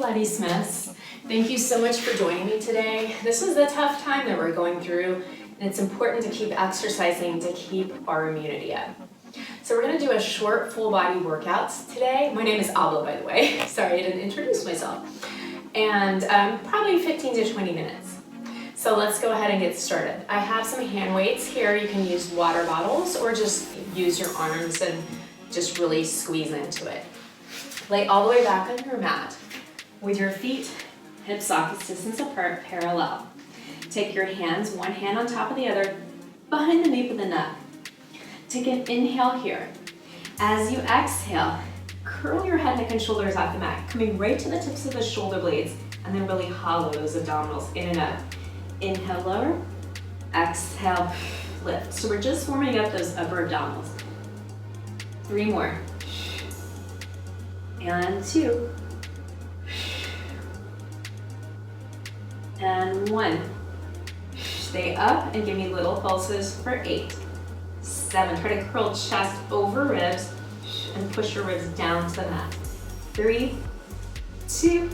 Pilatesmiths. Thank you so much for joining me today. This is the tough time that we're going through, and it's important to keep exercising to keep our immunity up. So we're going to do a short full body workout today. My name is Alba, by the way. Sorry, I didn't introduce myself. And probably 15 to 20 minutes. So let's go ahead and get started. I have some hand weights here. You can use water bottles or just use your arms and just really squeeze into it. Lay all the way back on your mat with your feet hip sockets distance apart, parallel. Take your hands, one hand on top of the other, behind the nape of the neck. Take an inhale here. As you exhale, curl your head, neck, and shoulders off the mat, coming right to the tips of the shoulder blades, and then really hollow those abdominals in and out. Inhale, lower. Exhale, lift. So we're just warming up those upper abdominals. 3 more. And 2. And 1. Stay up and give me little pulses for 8. 7. Try to curl chest over ribs and push your ribs down to the mat. 3, 2,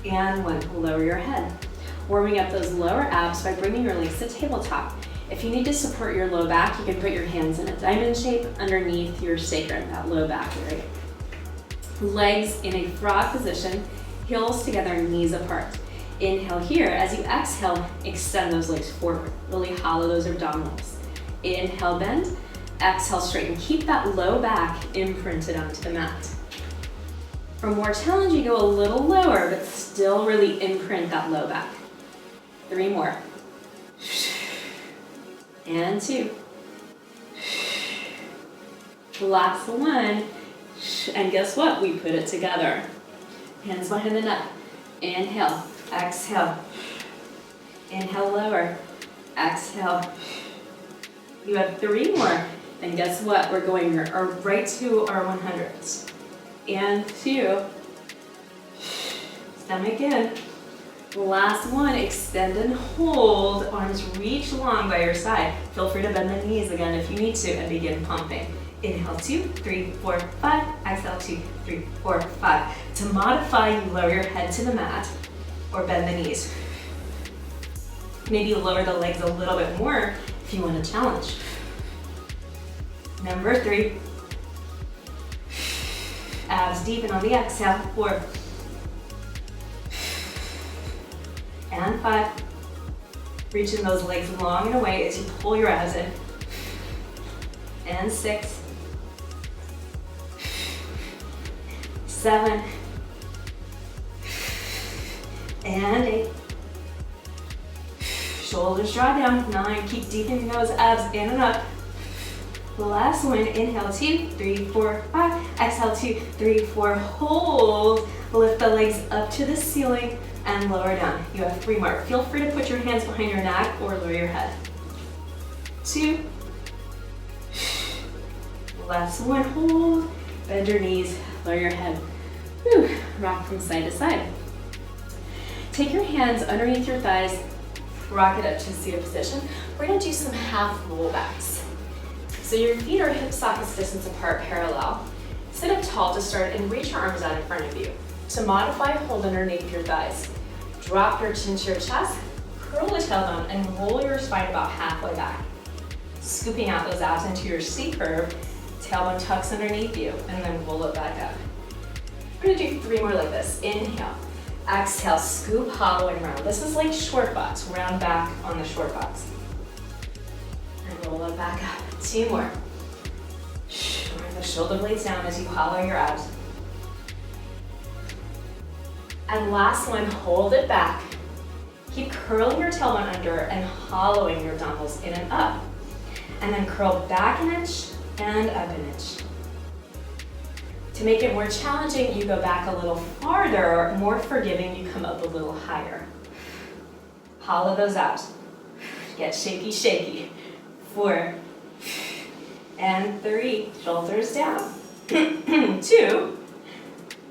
and 1. Lower your head. Warming up those lower abs by bringing your legs to tabletop. If you need to support your low back, you can put your hands in a diamond shape underneath your sacrum, that low back area. Legs in a frog position, heels together, knees apart. Inhale here. As you exhale, extend those legs forward. Really hollow those abdominals. Inhale, bend. Exhale, straighten. Keep that low back imprinted onto the mat. For more challenge, you go a little lower, but still really imprint that low back. 3 more. And 2. Last 1. And guess what? We put it together. Hands behind the neck. Inhale. Exhale. Inhale, lower. Exhale. You have 3 more. And guess what? We're going right to our 100s. And 2. Stomach in. Last 1. Extend and hold. Arms reach long by your side. Feel free to bend the knees again if you need to and begin pumping. Inhale, 2, 3, 4, 5. Exhale, 2, 3, 4, 5. To modify, you lower your head to the mat or bend the knees. Maybe lower the legs a little bit more if you want to challenge. Number 3. Abs deepen on the exhale. 4. And 5. Reaching those legs long and away as you pull your abs in. And 6. 7. And 8. Shoulders draw down. 9. Keep deepening those abs in and up. Last one. Inhale, 2, 3, 4, 5. Exhale, 2, 3, 4. Hold. Lift the legs up to the ceiling and lower down. You have 3 more. Feel free to put your hands behind your neck or lower your head. 2. Last 1. Hold. Bend your knees. Lower your head. Whew. Rock from side to side. Take your hands underneath your thighs. Rock it up to seated position. We're going to do some half rollbacks. So your feet are hip sockets distance apart, parallel. Sit up tall to start and reach your arms out in front of you. To modify, hold underneath your thighs. Drop your chin to your chest, curl the tailbone, and roll your spine about halfway back. Scooping out those abs into your C curve, tailbone tucks underneath you, and then roll it back up. We're gonna do 3 more like this. Inhale, exhale, scoop, hollow, and round. This is like short box, round back on the short box. And roll it back up. 2 more. Bring the shoulder blades down as you hollow your abs. And last one, hold it back. Keep curling your tailbone under and hollowing your abdominals in and up. And then curl back an inch and up an inch. To make it more challenging, you go back a little farther. More forgiving, you come up a little higher. Hollow those abs. Get shaky, shaky. 4. And 3. Shoulders down. 2.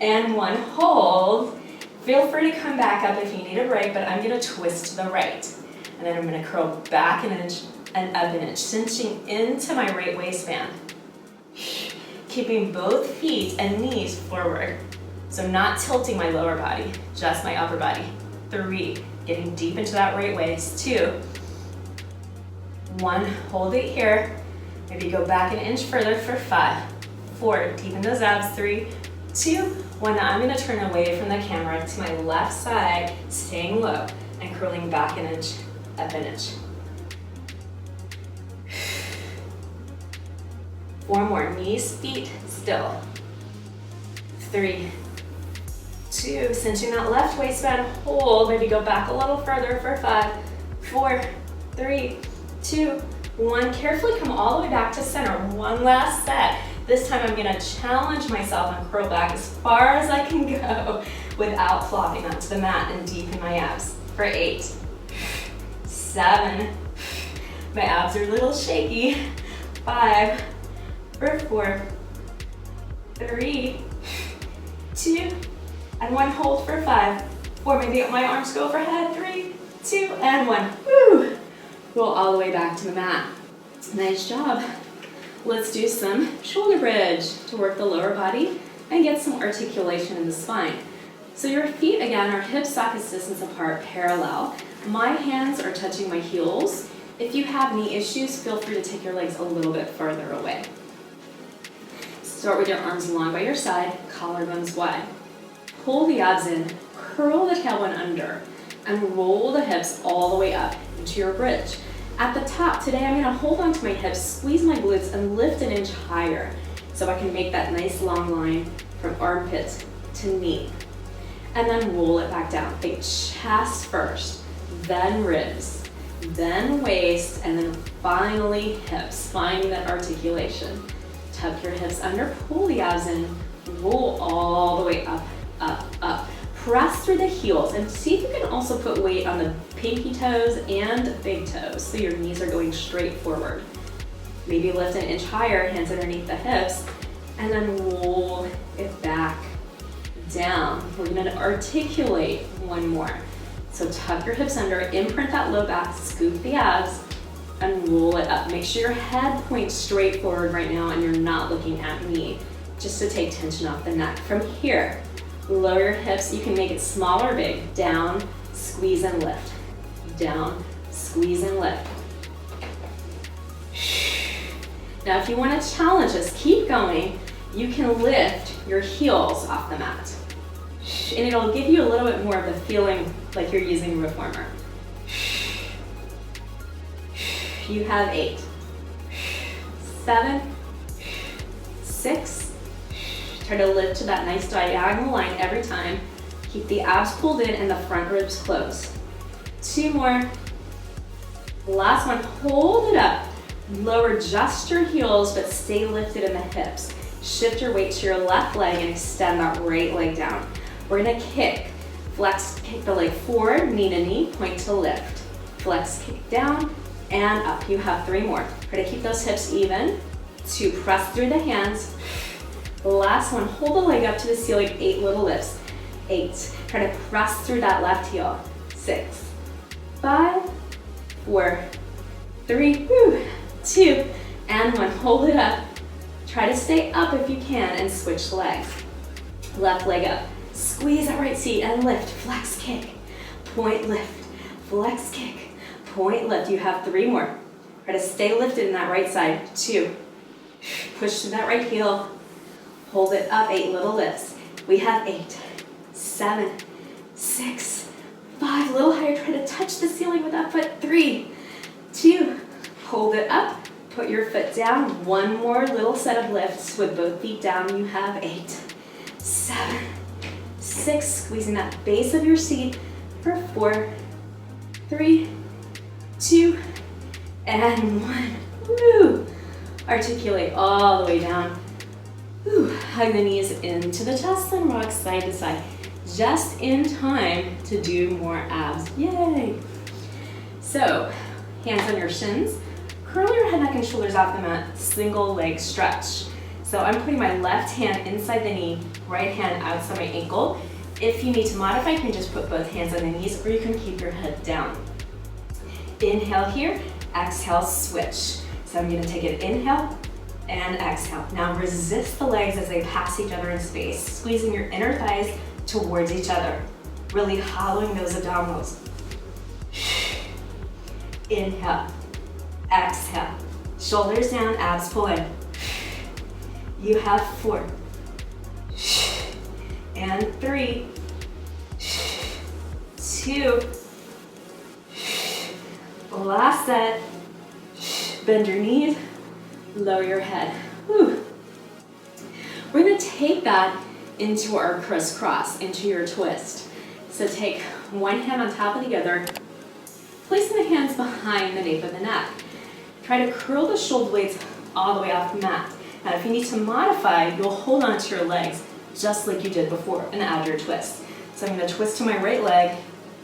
And 1. Hold. Feel free to come back up if you need a break, but I'm going to twist to the right. And then I'm going to curl back an inch and up an inch, cinching into my right waistband. Keeping both feet and knees forward. So not tilting my lower body, just my upper body. 3, getting deep into that right waist. 2, 1, hold it here. Maybe go back an inch further for 5, 4, deepen those abs. 3, 2, 1. Now I'm gonna turn away from the camera to my left side, staying low and curling back an inch, up an inch. 4 more, knees, feet, still. 3, 2, cinching that left waistband, hold, maybe go back a little further for 5, 4, 3, 2, 1. Carefully come all the way back to center. One last set. This time I'm gonna challenge myself and curl back as far as I can go without flopping onto the mat and deepen my abs. For 8, 7, my abs are a little shaky. 5, for 4, 3, 2, and 1. Hold for 5, 4. Maybe my arms go overhead. 3, 2, and 1. Woo! Roll all the way back to the mat. Nice job. Let's do some shoulder bridge to work the lower body and get some articulation in the spine. So your feet, again, are hip socket distance apart, parallel. My hands are touching my heels. If you have knee issues, feel free to take your legs a little bit farther away. Start with your arms long by your side, collarbones wide. Pull the abs in, curl the tailbone under, and roll the hips all the way up into your bridge. At the top, today I'm gonna hold onto my hips, squeeze my glutes, and lift an inch higher so I can make that nice long line from armpit to knee. And then roll it back down. Think chest first, then ribs, then waist, and then finally hips, finding that articulation. Tuck your hips under, pull the abs in, roll all the way up, up, up. Press through the heels and see if you can also put weight on the pinky toes and big toes so your knees are going straight forward. Maybe lift an inch higher, hands underneath the hips, and then roll it back down. We're gonna articulate one more. So tuck your hips under, imprint that low back, scoop the abs, and roll it up. Make sure your head points straight forward right now and you're not looking at me, just to take tension off the neck. From here, lower your hips. You can make it small or big. Down, squeeze and lift. Down, squeeze and lift. Now if you want to challenge this, keep going. You can lift your heels off the mat. And it'll give you a little bit more of the feeling like you're using a reformer. You have 8, 7, 6. Try to lift to that nice diagonal line every time. Keep the abs pulled in and the front ribs closed. 2 more. Last one, hold it up. Lower just your heels, but stay lifted in the hips. Shift your weight to your left leg and extend that right leg down. We're gonna kick. Flex, kick the leg forward, knee to knee, point to lift. Flex, kick down, and up. You have 3 more. Try to keep those hips even. 2, press through the hands. Last one, hold the leg up to the ceiling, 8 little lifts. 8, try to press through that left heel. 6, 5, 4, 3, 2, and 1. Hold it up. Try to stay up if you can and switch legs. Left leg up. Squeeze that right seat and lift. Flex kick. Point lift. Flex kick. Point lift. You have 3 more. Try to stay lifted in that right side. 2. Push to that right heel. Hold it up, 8 little lifts. We have 8, 7, 6, 5. A little higher. Try to touch the ceiling with that foot. 3, 2. Hold it up. Put your foot down. 1 more little set of lifts with both feet down. You have 8, 7, 6. Squeezing that base of your seat for 4, 3, 2, and 1. Woo! Articulate all the way down. Whew. Hug the knees into the chest and rock side to side. Just in time to do more abs. Yay! So, hands on your shins. Curl your head, neck, and shoulders off the mat. Single leg stretch. So I'm putting my left hand inside the knee, right hand outside my ankle. If you need to modify, you can just put both hands on the knees or you can keep your head down. Inhale here, exhale, switch. So I'm gonna take an inhale, and exhale. Now resist the legs as they pass each other in space, squeezing your inner thighs towards each other, really hollowing those abdominals. Inhale, exhale, shoulders down, abs pull in. You have 4, and 3, 2, last set. Bend your knees, lower your head. Whew. We're gonna take that into our crisscross, into your twist. So take one hand on top of the other, placing the hands behind the nape of the neck. Try to curl the shoulder blades all the way off the mat. Now if you need to modify, you'll hold on to your legs just like you did before and add your twist. So I'm gonna twist to my right leg,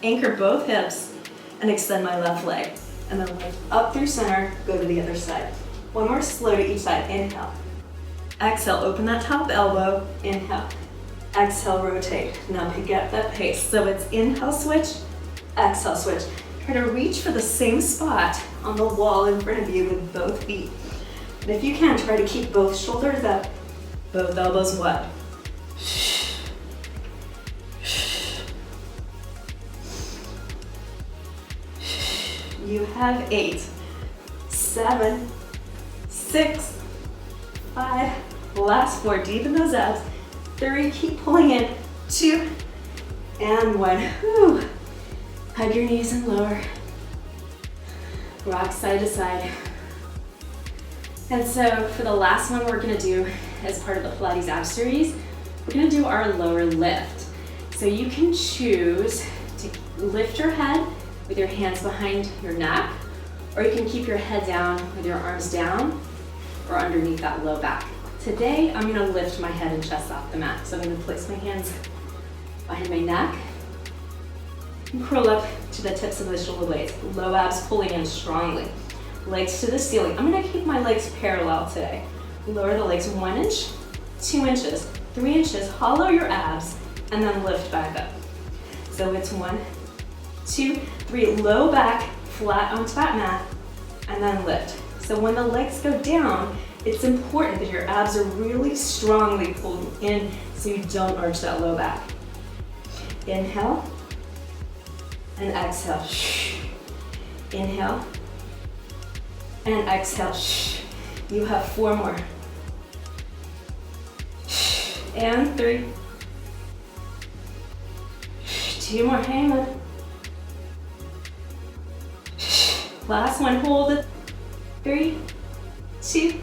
anchor both hips, and extend my left leg. And then lift up through center, go to the other side. One more slow to each side, inhale. Exhale, open that top elbow, inhale. Exhale, rotate. Now pick up that pace. So it's inhale, switch, exhale, switch. Try to reach for the same spot on the wall in front of you with both feet. And if you can, try to keep both shoulders up, both elbows wide. You have 8, 7, 6, 5, last 4, deepen those abs, 3, keep pulling in, 2, and 1. Whew. Hug your knees and lower. Rock side to side. And so for the last one we're gonna do as part of the Pilates ab series, we're gonna do our lower lift. So you can choose to lift your head with your hands behind your neck, or you can keep your head down with your arms down or underneath that low back. Today, I'm gonna lift my head and chest off the mat. So I'm gonna place my hands behind my neck and curl up to the tips of the shoulder blades. Low abs pulling in strongly. Legs to the ceiling. I'm gonna keep my legs parallel today. Lower the legs 1 inch, 2 inches, 3 inches, hollow your abs, and then lift back up. So it's 1, 2, 3, low back, flat onto that mat, and then lift. So when the legs go down, it's important that your abs are really strongly pulled in so you don't arch that low back. Inhale, and exhale. Inhale, and exhale. You have 4 more. And 3. 2 more, hang on. Last one, hold it. 3, 2,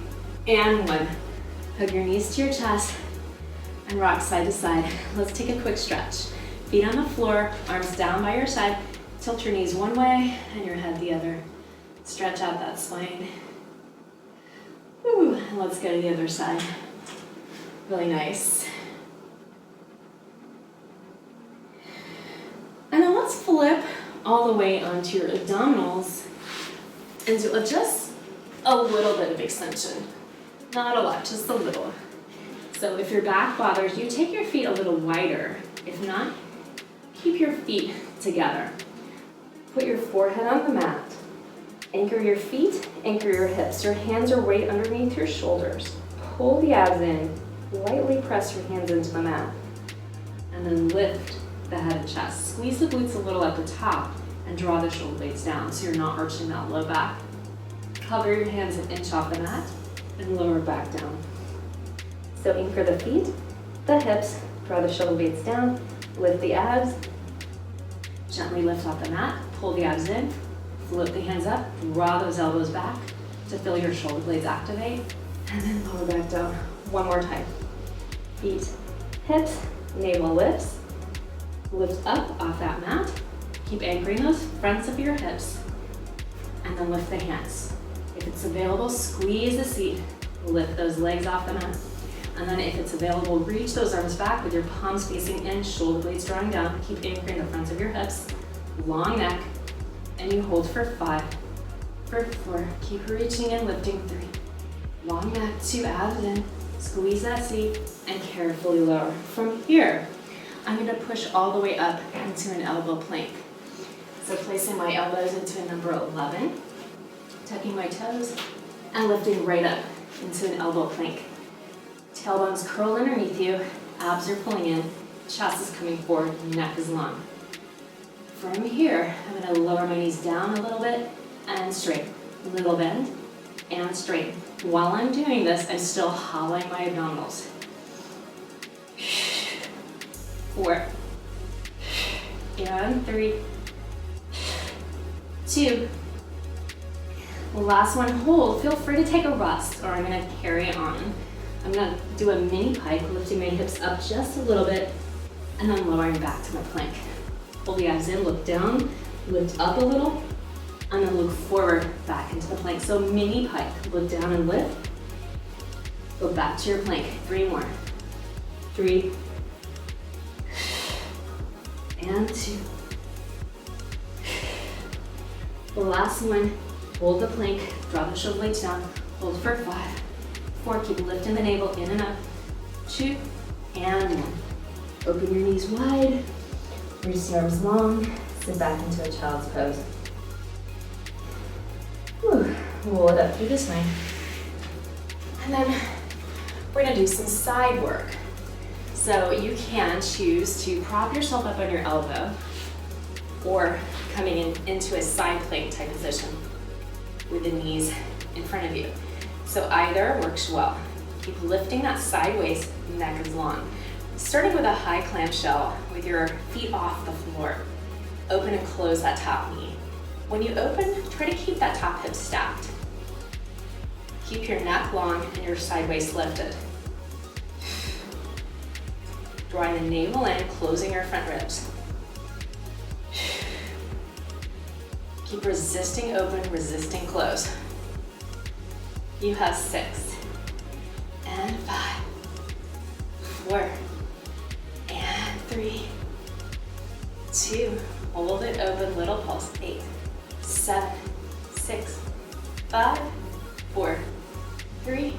and 1. Hug your knees to your chest and rock side to side. Let's take a quick stretch. Feet on the floor, arms down by your side. Tilt your knees one way and your head the other. Stretch out that spine. Woo, and let's go to the other side. Really nice. And then let's flip all the way onto your abdominals and do just a little bit of extension. Not a lot, just a little. So if your back bothers you, take your feet a little wider. If not, keep your feet together. Put your forehead on the mat. Anchor your feet, anchor your hips. Your hands are right underneath your shoulders. Pull the abs in, lightly press your hands into the mat. And then lift the head and chest. Squeeze the glutes a little at the top and draw the shoulder blades down so you're not arching that low back. Cover your hands an inch off the mat and lower back down. So anchor the feet, the hips, draw the shoulder blades down, lift the abs, gently lift off the mat, pull the abs in, flip the hands up, draw those elbows back to feel your shoulder blades activate, and then lower back down. One more time. Feet, hips, navel lifts, lift up off that mat, keep anchoring those fronts of your hips, and then lift the hands. If it's available, squeeze the seat, lift those legs off the mat. And then if it's available, reach those arms back with your palms facing in, shoulder blades drawing down. Keep anchoring the fronts of your hips, long neck, and you hold for 5, for 4. Keep reaching and lifting 3. Long neck, 2 abs in, squeeze that seat, and carefully lower. From here, I'm gonna push all the way up into an elbow plank. So placing my elbows into a number 11, tucking my toes, and lifting right up. into an elbow plank. Tailbone's curled underneath you, abs are pulling in, chest is coming forward, neck is long. From here, I'm gonna lower my knees down a little bit and straight. Little bend and straight. While I'm doing this, I'm still hollowing my abdominals. 4, and 3, 2. Last one, hold. Feel free to take a rest, or I'm gonna carry on. I'm gonna do a mini pike, lifting my hips up just a little bit, and then lowering back to my plank. Pull the abs in, look down, lift up a little, and then look forward back into the plank. So mini pike, look down and lift. Go back to your plank. 3 more. 3, and 2. The last one, hold the plank, draw the shoulder blades down, hold for 5, 4, keep lifting the navel in and up, 2, and 1. Open your knees wide, reach the arms long, sit back into a child's pose. Whew. Roll it up through the spine. And then we're gonna do some side work. So you can choose to prop yourself up on your elbow or coming into a side plank type position with the knees in front of you. So either works well. Keep lifting that sideways, neck is long. Starting with a high clamshell with your feet off the floor. Open and close that top knee. When you open, try to keep that top hip stacked. Keep your neck long and your side waist lifted. Drawing the navel in, closing your front ribs. Keep resisting open, resisting close. You have 6, and 5, 4, and 3, 2, hold it open, little pulse, 8, 7, 6, 5, 4, 3,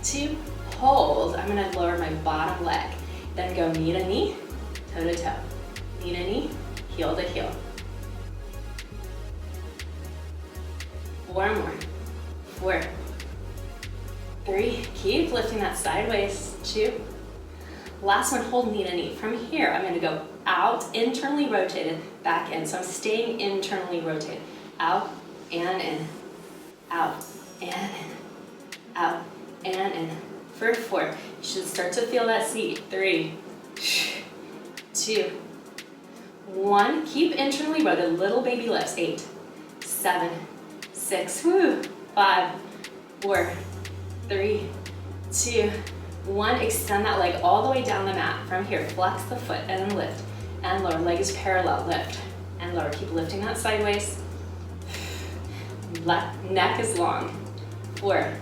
2, hold. I'm gonna lower my bottom leg. Then go knee to knee, toe to toe. Knee to knee, heel to heel. 4 more. 4, 3, keep lifting that sideways. 2. Last one, hold knee to knee. From here, I'm gonna go out, internally rotated, back in. So I'm staying internally rotated. Out and in, out and in, out and in. For 4, you should start to feel that seat. 3, 2, 1. Keep internally rotated, little baby lifts. 8, 7, 6, 5, 4, 3, 2, 1. Extend that leg all the way down the mat. From here, flex the foot and then lift. And lower, leg is parallel, lift. And lower, keep lifting that sideways. Neck is long. 4,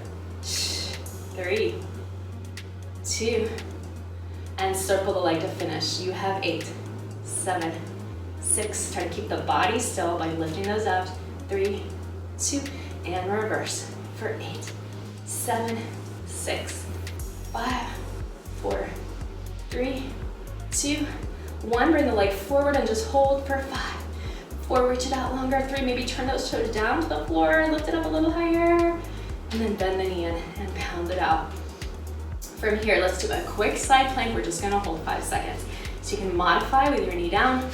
3, 2, and circle the leg to finish. You have 8, 7, 6. Try to keep the body still by lifting those abs. 3, 2, and reverse for 8, 7, 6, 5, 4, 3, 2, 1. Bring the leg forward and just hold for 5. 4, reach it out longer. 3, maybe turn those toes down to the floor, lift it up a little higher, and then bend the knee in and pound it out. From here, let's do a quick side plank. We're just gonna hold 5 seconds. So you can modify with your knee down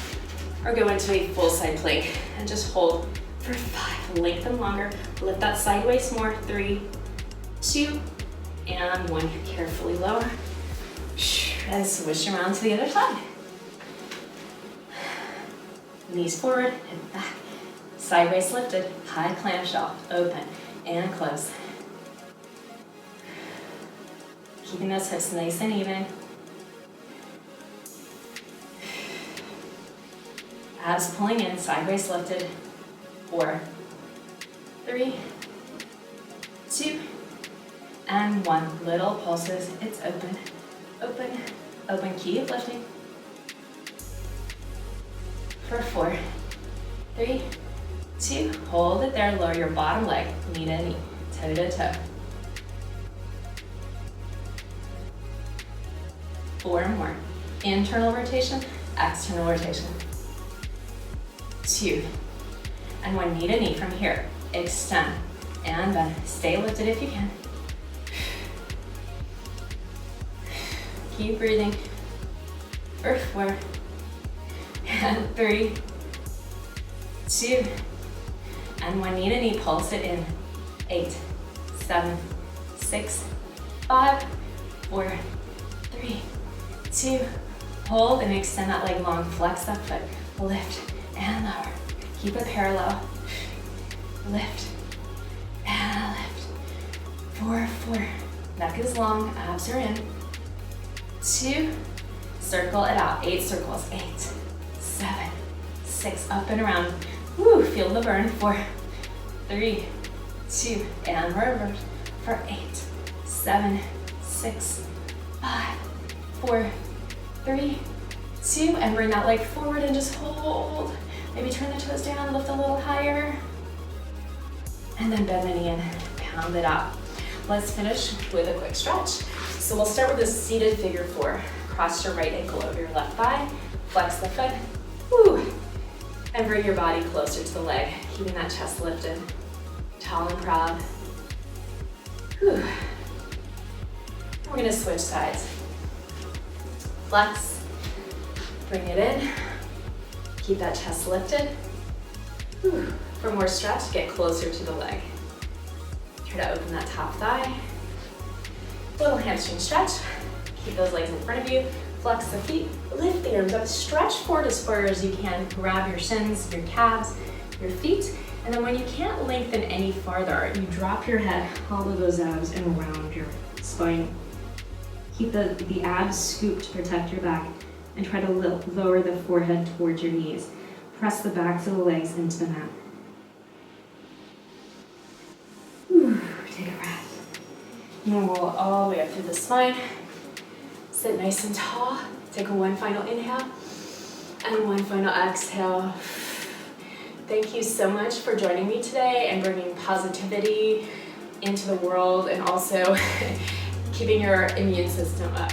or go into a full side plank and just hold for 5. Lengthen longer, lift that sideways more. 3, 2, and 1. Carefully lower. And switch around to the other side. Knees forward and back. Side waist lifted, high clamshell, open and close. Keeping those hips nice and even. Abs pulling in, side waist lifted. 4, 3, 2, and 1. Little pulses, it's open, open, open. Keep lifting. For 4, 3, 2, hold it there, lower your bottom leg, knee to knee, toe to toe. 4 more. Internal rotation, external rotation. 2, and 1, knee to knee from here. Extend and bend. Stay lifted if you can. Keep breathing. For 4, and 3, 2, and 1. Knee to knee, pulse it in. 8, 7, 6, 5, 4, 3, 2. Hold and extend that leg long. Flex that foot. Lift and lower. Keep it parallel. Lift and lift. 4, 4. Neck is long. Abs are in. 2. Circle it out. 8 circles. 8, 7, 6. Up and around. Woo, feel the burn. 4, 3, 2, and reverse for 8, 7, 6, 5, 4, 3, 2, and bring that leg forward and just hold. Maybe turn the toes down, lift a little higher, and then bend the knee and pound it out. Let's finish with a quick stretch. So we'll start with a seated figure 4. Cross your right ankle over your left thigh, flex the foot, woo, and bring your body closer to the leg, keeping that chest lifted, tall and proud. Whew. We're gonna switch sides. Flex, bring it in, keep that chest lifted. Whew. For more stretch, get closer to the leg. Try to open that top thigh. Little hamstring stretch. Keep those legs in front of you. Flex the feet, lift the arms up, stretch forward as far as you can. Grab your shins, your calves, your feet. And then when you can't lengthen any farther, you drop your head, hollow those abs, and round your spine. Keep the abs scooped to protect your back, and try to lower the forehead towards your knees. Press the backs of the legs into the mat. Whew, take a breath. And roll all the way up through the spine. Sit nice and tall. Take one final inhale and one final exhale. Thank you so much for joining me today and bringing positivity into the world, and also keeping your immune system up.